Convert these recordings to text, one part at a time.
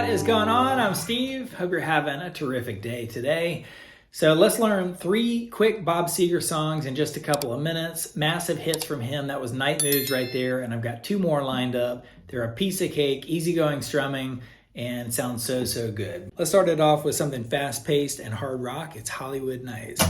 What is going on? I'm Steve. Hope you're having a terrific day today. So let's learn 3 quick Bob Seger songs in just a couple of minutes. Massive hits from him. That was Night Moves right there. And I've got 2 more lined up. They're a piece of cake, easygoing strumming, and sound so good. Let's start it off with something fast-paced and hard rock. It's Hollywood Nights.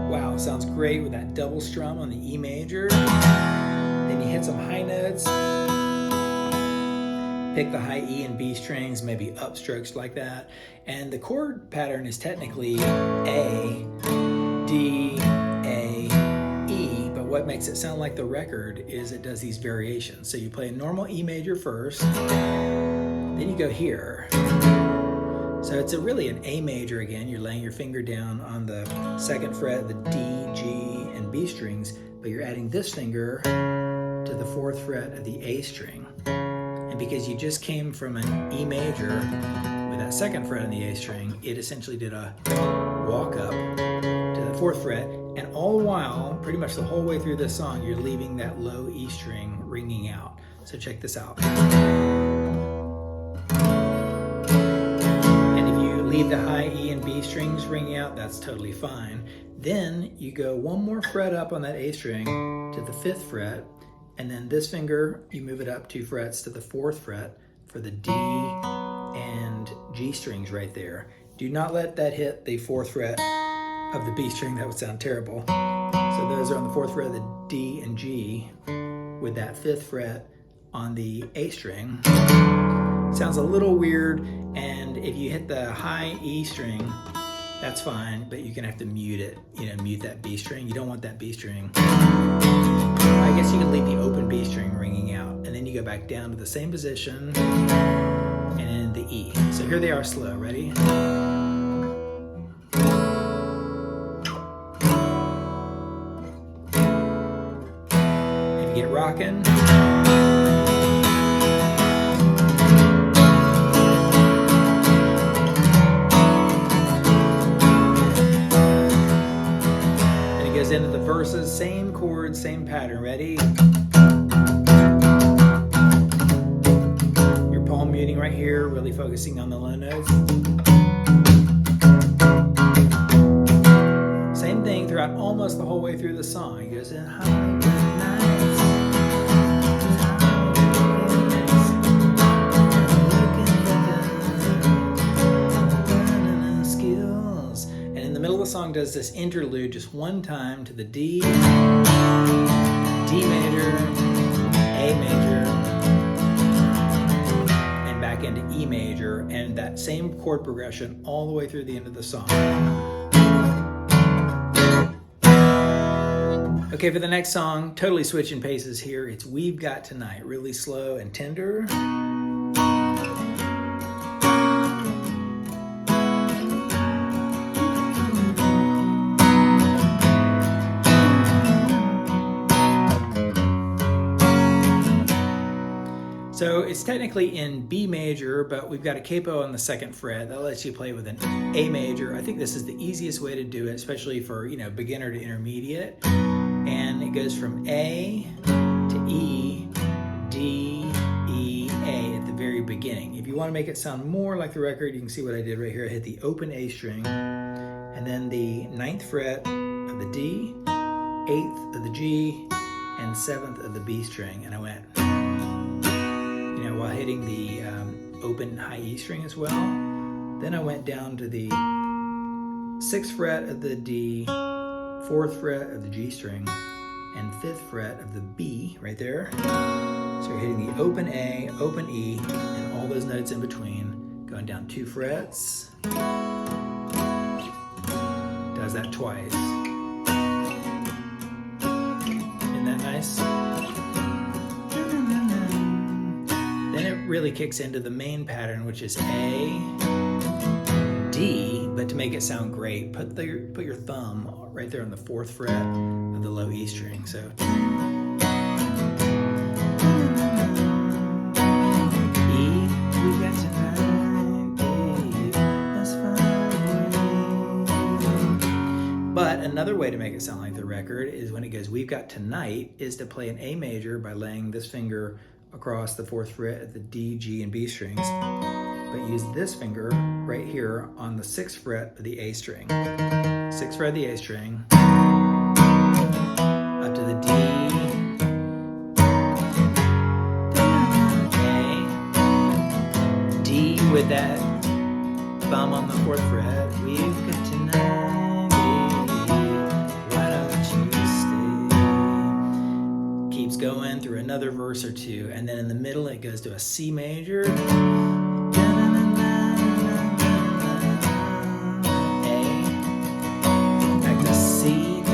Wow, sounds great with that double strum on the E major. Then you hit some high notes. Pick the high E and B strings, maybe upstrokes like that. And the chord pattern is technically A, D, A, E, but what makes it sound like the record is it does these variations. So you play a normal E major first, then you go here. So it's really an A major again. You're laying your finger down on the 2nd fret, the D, G, and B strings, but you're adding this finger to the 4th fret of the A string. And because you just came from an E major with that 2nd fret on the A string, it essentially did a walk up to the 4th fret, and all the while, pretty much the whole way through this song, you're leaving that low E string ringing out. So check this out. And if you leave the high E and B strings ringing out, that's totally fine. Then you go 1 more fret up on that A string to the 5th fret, and then this finger, you move it up 2 frets to the 4th fret for the D and G strings right there. Do not let that hit the 4th fret of the B string. That would sound terrible. So those are on the 4th fret of the D and G with that 5th fret on the A string. Sounds a little weird, and if you hit the high E string, that's fine, but you're gonna have to mute it, mute that B string. You don't want that B string. I guess you can leave the open B string ringing out, and then you go back down to the same position and then the E. So here they are slow. Ready? If you get rocking. Into the verses, same chords, same pattern. Ready? Your palm muting right here, really focusing on the low notes. Same thing throughout almost the whole way through the song. He goes in Hollywood Nights. Song does this interlude just 1 time to the D, D major, A major, and back into E major, and that same chord progression all the way through the end of the song. Okay, for the next song, totally switching paces here. It's We've Got Tonite, really slow and tender. So it's technically in B major, but we've got a capo on the 2nd fret that lets you play with an A major. I think this is the easiest way to do it, especially for beginner to intermediate. And it goes from A to E, D, E, A at the very beginning. If you want to make it sound more like the record, you can see what I did right here. I hit the open A string, and then the 9th fret of the D, 8th of the G, and 7th of the B string, and I went. While hitting the open high E string as well. Then I went down to the 6th fret of the D, 4th fret of the G string, and 5th fret of the B right there. So you're hitting the open A, open E, and all those notes in between, going down 2 frets. Does that twice. Isn't that nice? Then it really kicks into the main pattern, which is A, D, but to make it sound great, put your thumb right there on the 4th fret of the low E string. So E, we got tonight, babe, that's fine. way to make it sound like the record is when it goes, "We've Got Tonite," is to play an A major by laying this finger across the 4th fret of the D, G, and B strings, but use this finger right here on the 6th fret of the A string. 6th fret of the A string, up to the D, A, D with that thumb on the 4th fret. We've got tonight, baby, why don't you stay? Keeps going through another verse or two, and then in the middle it goes to a C major, A, back to C, A,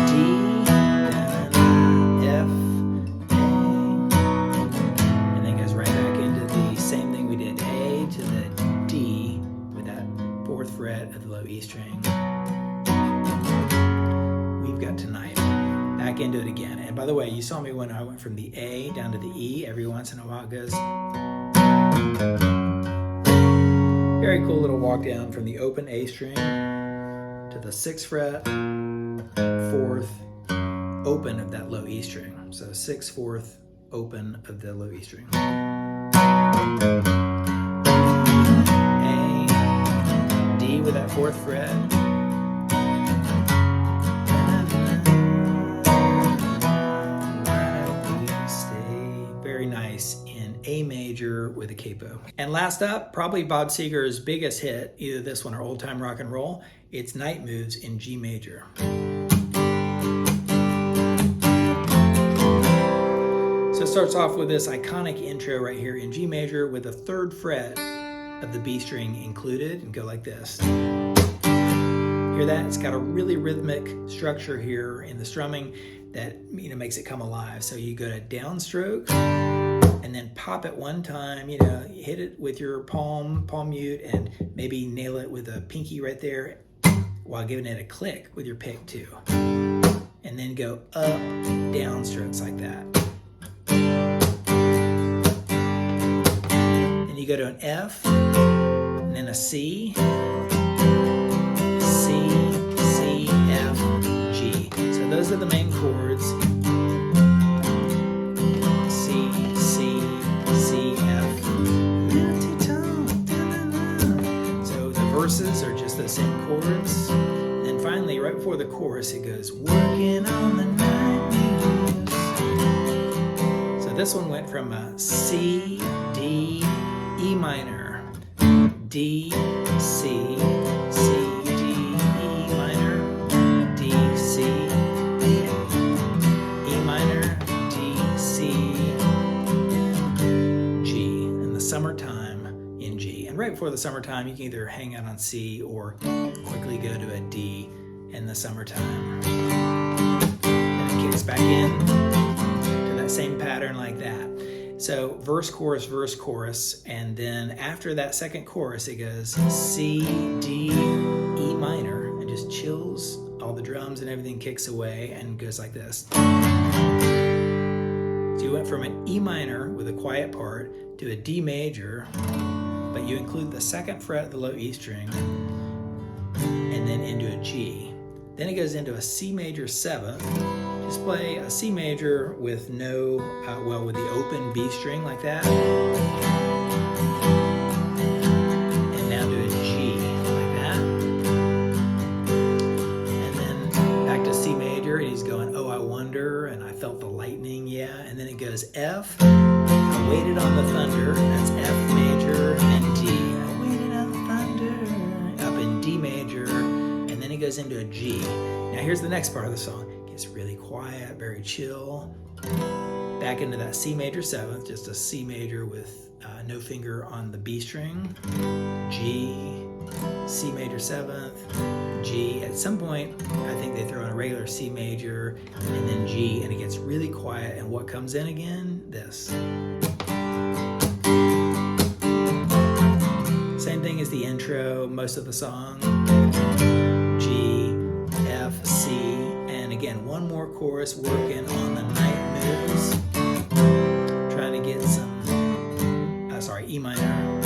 D, F, and then goes right back into the same thing we did, A to the D with that 4th fret of the low E string. We've Got Tonite. Back into it again. And by the way, you saw me when I went from the A down to the E. Every once in a while it goes. Very cool little walk down from the open A string to the 6th fret, 4th, open of that low E string. So 6th, 4th, open of the low E string. A, D with that 4th fret. Very nice in A major with a capo. And last up, probably Bob Seger's biggest hit, either this one or Old Time Rock and Roll, it's Night Moves in G major. So it starts off with this iconic intro right here in G major with the 3rd fret of the B string included, and go like this. Hear that? It's got a really rhythmic structure here in the strumming that makes it come alive. So you go to downstroke and then pop it one time, hit it with your palm mute, and maybe nail it with a pinky right there while giving it a click with your pick too. And then go up, downstrokes like that. Then you go to an F, and then a C, F, G. So those are the main chords. C, F. So the verses are just the same chords. And then finally, right before the chorus, it goes, "Working on the night moves." So this one went from a C, D, E minor, D, C, summertime in G. And right before the summertime, you can either hang out on C or quickly go to a D in the summertime. And it kicks back in to that same pattern like that. So verse, chorus, and then after that second chorus, it goes C, D, E minor, and just chills. All the drums and everything kicks away and goes like this. So you went from an E minor with a quiet part to a D major, but you include the 2nd fret of the low E string, and then into a G. Then it goes into a C major 7th. Just play a C major with with the open B string like that. And now to a G like that. And then back to C major, and he's going, "Oh, I wonder, and I felt the lightning, yeah." And then it goes F, "I waited on the thunder," that's F major and D. "I waited on the thunder," up in D major, and then it goes into a G. Now here's the next part of the song. It gets really quiet, very chill. Back into that C major 7th, just a C major with no finger on the B string. G, C major 7th, G. At some point, I think they throw in a regular C major, and then G, and it gets really quiet. And what comes in again? This. Same thing as the intro, most of the song. G, F, C, and again, one more chorus working on the night moves. Trying to get some, E minor,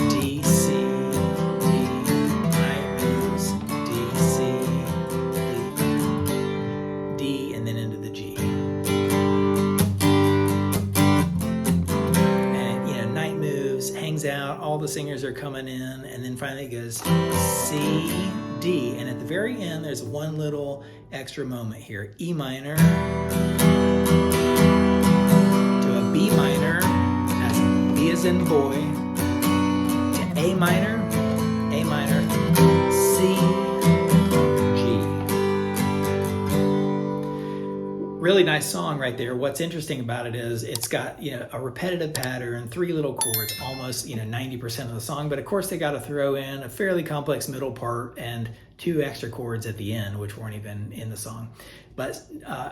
D, C, the singers are coming in, and then finally it goes C, D, and at the very end there's one little extra moment here. E minor to a B minor, that's B as in boy, to A minor, C, really nice song right there. What's interesting about it is it's got, you know, a repetitive pattern, 3 little chords, almost, you know, 90% of the song. But of course they got to throw in a fairly complex middle part and 2 extra chords at the end, which weren't even in the song. But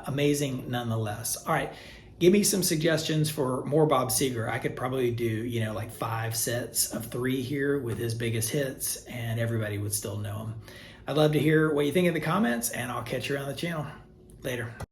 amazing nonetheless. All right, give me some suggestions for more Bob Seger. I could probably do, you know, like 5 sets of 3 here with his biggest hits, and everybody would still know him. I'd love to hear what you think in the comments, and I'll catch you around the channel. Later.